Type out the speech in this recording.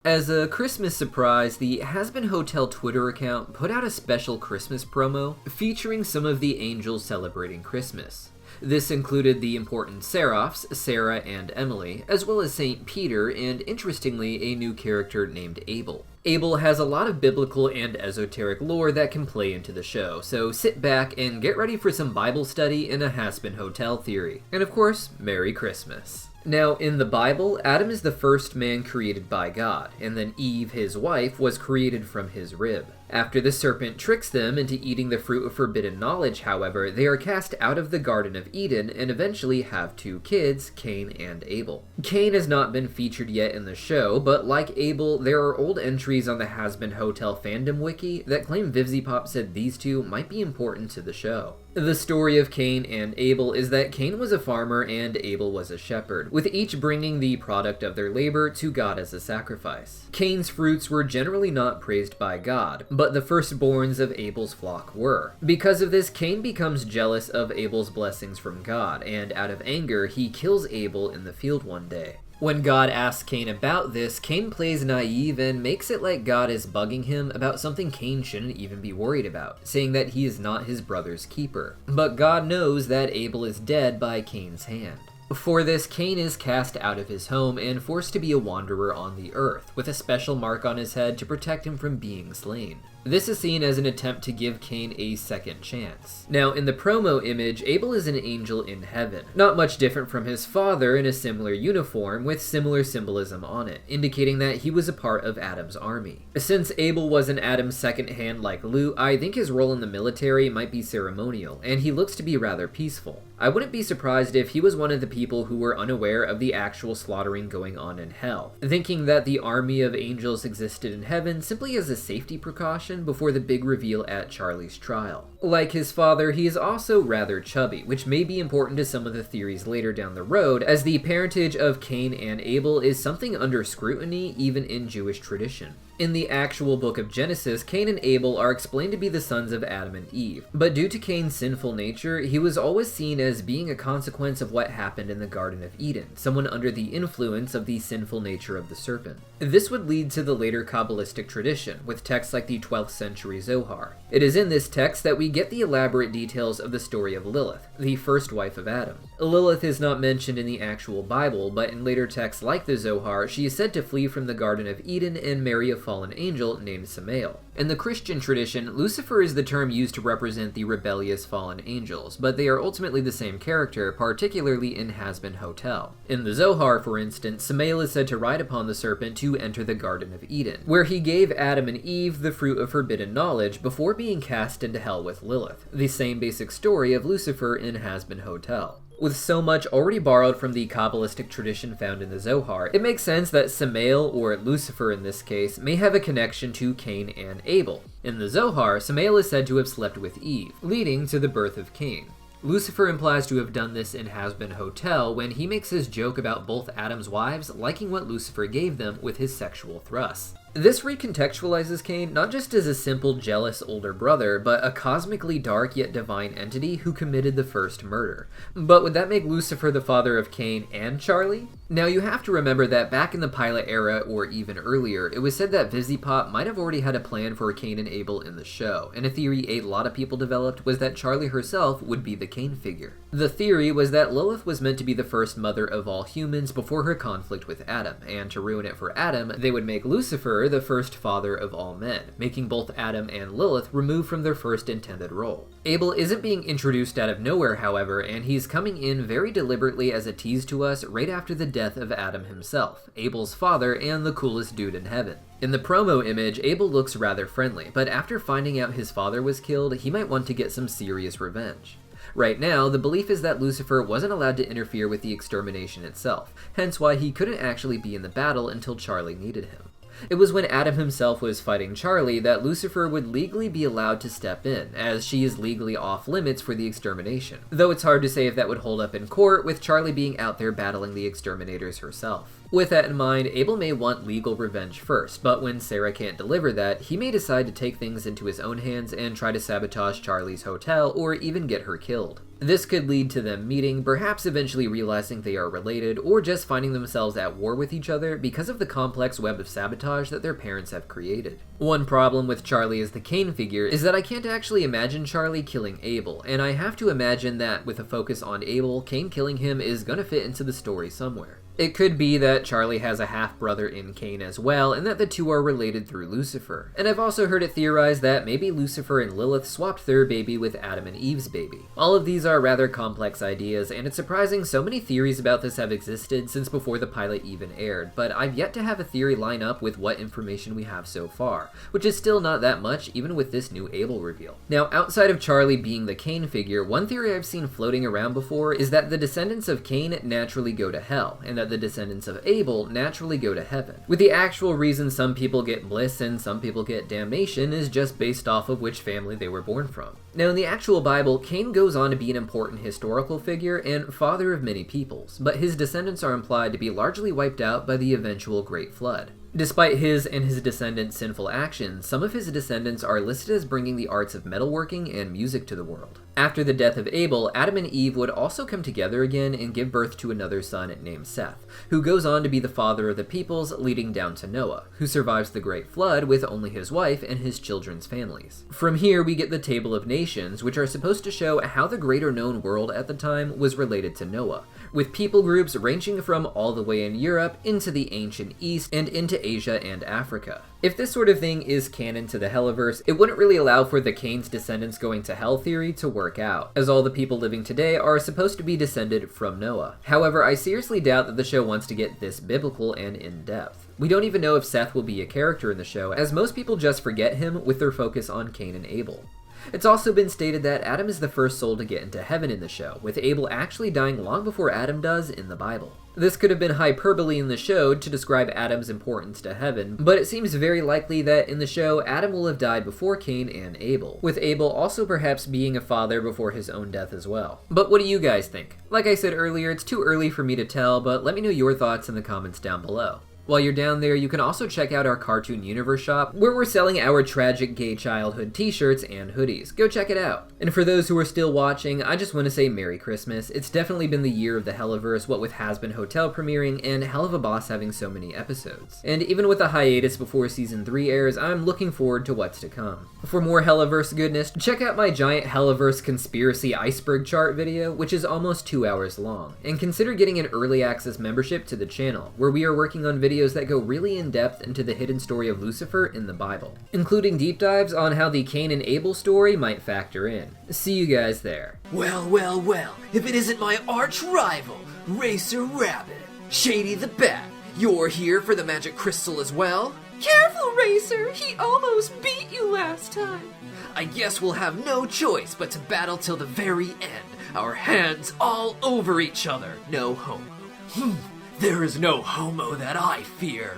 As a Christmas surprise, the Hazbin Hotel Twitter account put out a special Christmas promo featuring some of the angels celebrating Christmas. This included the important Seraphs, Sarah and Emily, as well as Saint Peter, and interestingly, a new character named Abel. Abel has a lot of biblical and esoteric lore that can play into the show, so sit back and get ready for some Bible study and a Hazbin Hotel theory. And of course, Merry Christmas. Now, in the Bible, Adam is the first man created by God, and then Eve, his wife, was created from his rib. After the serpent tricks them into eating the fruit of forbidden knowledge, however, they are cast out of the Garden of Eden and eventually have two kids, Cain and Abel. Cain has not been featured yet in the show, but like Abel, there are old entries on the Hazbin Hotel fandom wiki that claim VivziePop said these two might be important to the show. The story of Cain and Abel is that Cain was a farmer and Abel was a shepherd, with each bringing the product of their labor to God as a sacrifice. Cain's fruits were generally not praised by God, but the firstborns of Abel's flock were. Because of this, Cain becomes jealous of Abel's blessings from God, and out of anger, he kills Abel in the field one day. When God asks Cain about this, Cain plays naive and makes it like God is bugging him about something Cain shouldn't even be worried about, saying that he is not his brother's keeper. But God knows that Abel is dead by Cain's hand. For this, Cain is cast out of his home and forced to be a wanderer on the earth, with a special mark on his head to protect him from being slain. This is seen as an attempt to give Cain a second chance. Now, in the promo image, Abel is an angel in heaven, not much different from his father in a similar uniform with similar symbolism on it, indicating that he was a part of Adam's army. Since Abel was in Adam's second hand like Luke, I think his role in the military might be ceremonial, and he looks to be rather peaceful. I wouldn't be surprised if he was one of the people who were unaware of the actual slaughtering going on in hell, thinking that the army of angels existed in heaven simply as a safety precaution before the big reveal at Charlie's trial. Like his father, he is also rather chubby, which may be important to some of the theories later down the road, as the parentage of Cain and Abel is something under scrutiny even in Jewish tradition. In the actual book of Genesis, Cain and Abel are explained to be the sons of Adam and Eve, but due to Cain's sinful nature, he was always seen as being a consequence of what happened in the Garden of Eden, someone under the influence of the sinful nature of the serpent. This would lead to the later Kabbalistic tradition, with texts like the 12th century Zohar. It is in this text that we get the elaborate details of the story of Lilith, the first wife of Adam. Lilith is not mentioned in the actual Bible, but in later texts like the Zohar, she is said to flee from the Garden of Eden and marry a fallen angel named Samael. In the Christian tradition, Lucifer is the term used to represent the rebellious fallen angels, but they are ultimately the same character, particularly in Hazbin Hotel. In the Zohar, for instance, Samael is said to ride upon the serpent to enter the Garden of Eden, where he gave Adam and Eve the fruit of forbidden knowledge before being cast into hell with Lilith, the same basic story of Lucifer in Hazbin Hotel. With so much already borrowed from the Kabbalistic tradition found in the Zohar, it makes sense that Samael, or Lucifer in this case, may have a connection to Cain and Abel. In the Zohar, Samael is said to have slept with Eve, leading to the birth of Cain. Lucifer implies to have done this in Hazbin Hotel when he makes his joke about both Adam's wives liking what Lucifer gave them with his sexual thrusts. This recontextualizes Cain not just as a simple, jealous older brother, but a cosmically dark yet divine entity who committed the first murder. But would that make Lucifer the father of Cain and Charlie? Now you have to remember that back in the pilot era, or even earlier, it was said that VivziePop might have already had a plan for Cain and Abel in the show, and a theory a lot of people developed was that Charlie herself would be the Cain figure. The theory was that Lilith was meant to be the first mother of all humans before her conflict with Adam, and to ruin it for Adam, they would make Lucifer the first father of all men, making both Adam and Lilith removed from their first intended role. Abel isn't being introduced out of nowhere, however, and he's coming in very deliberately as a tease to us right after the death of Adam himself, Abel's father and the coolest dude in heaven. In the promo image, Abel looks rather friendly, but after finding out his father was killed, he might want to get some serious revenge. Right now, the belief is that Lucifer wasn't allowed to interfere with the extermination itself, hence why he couldn't actually be in the battle until Charlie needed him. It was when Adam himself was fighting Charlie that Lucifer would legally be allowed to step in, as she is legally off limits for the extermination, though it's hard to say if that would hold up in court with Charlie being out there battling the exterminators herself. With that in mind, Abel may want legal revenge first, but when Sarah can't deliver that, he may decide to take things into his own hands and try to sabotage Charlie's hotel or even get her killed. This could lead to them meeting, perhaps eventually realizing they are related, or just finding themselves at war with each other because of the complex web of sabotage that their parents have created. One problem with Charlie as the Cain figure is that I can't actually imagine Charlie killing Abel, and I have to imagine that with a focus on Abel, Cain killing him is gonna fit into the story somewhere. It could be that Charlie has a half-brother in Cain as well, and that the two are related through Lucifer. And I've also heard it theorized that maybe Lucifer and Lilith swapped their baby with Adam and Eve's baby. All of these are rather complex ideas, and it's surprising so many theories about this have existed since before the pilot even aired, but I've yet to have a theory line up with what information we have so far, which is still not that much even with this new Abel reveal. Now, outside of Charlie being the Cain figure, one theory I've seen floating around before is that the descendants of Cain naturally go to hell, and that the descendants of Abel naturally go to heaven. With the actual reason some people get bliss and some people get damnation is just based off of which family they were born from. Now, in the actual Bible, Cain goes on to be an important historical figure and father of many peoples, but his descendants are implied to be largely wiped out by the eventual Great Flood. Despite his and his descendants' sinful actions, some of his descendants are listed as bringing the arts of metalworking and music to the world. After the death of Abel, Adam and Eve would also come together again and give birth to another son named Seth, who goes on to be the father of the peoples, leading down to Noah, who survives the Great Flood with only his wife and his children's families. From here, we get the Table of Nations, which are supposed to show how the greater known world at the time was related to Noah, with people groups ranging from all the way in Europe into the ancient East and into Asia and Africa. If this sort of thing is canon to the Helliverse, it wouldn't really allow for the Cain's descendants going to hell theory to work out, as all the people living today are supposed to be descended from Noah. However, I seriously doubt that the show wants to get this biblical and in-depth. We don't even know if Seth will be a character in the show, as most people just forget him with their focus on Cain and Abel. It's also been stated that Adam is the first soul to get into heaven in the show, with Abel actually dying long before Adam does in the Bible. This could have been hyperbole in the show to describe Adam's importance to heaven, but it seems very likely that in the show, Adam will have died before Cain and Abel, with Abel also perhaps being a father before his own death as well. But what do you guys think? Like I said earlier, it's too early for me to tell, but let me know your thoughts in the comments down below. While you're down there, you can also check out our Cartoon Universe shop, where we're selling our tragic gay childhood t-shirts and hoodies. Go check it out. And for those who are still watching, I just want to say Merry Christmas. It's definitely been the year of the Helliverse, what with Hazbin Hotel premiering and Hell of a Boss having so many episodes. And even with a hiatus before Season 3 airs, I'm looking forward to what's to come. For more Helliverse goodness, check out my giant Helliverse conspiracy iceberg chart video, which is almost 2 hours long. And consider getting an early access membership to the channel, where we are working on videos that go really in-depth into the hidden story of Lucifer in the Bible, including deep dives on how the Cain and Abel story might factor in. See you guys there. Well, well, well, if it isn't my arch rival, Racer Rabbit. Shady the Bat, you're here for the magic crystal as well? Careful, Racer! He almost beat you last time. I guess we'll have no choice but to battle till the very end, our hands all over each other. No homo. There is no homo that I fear.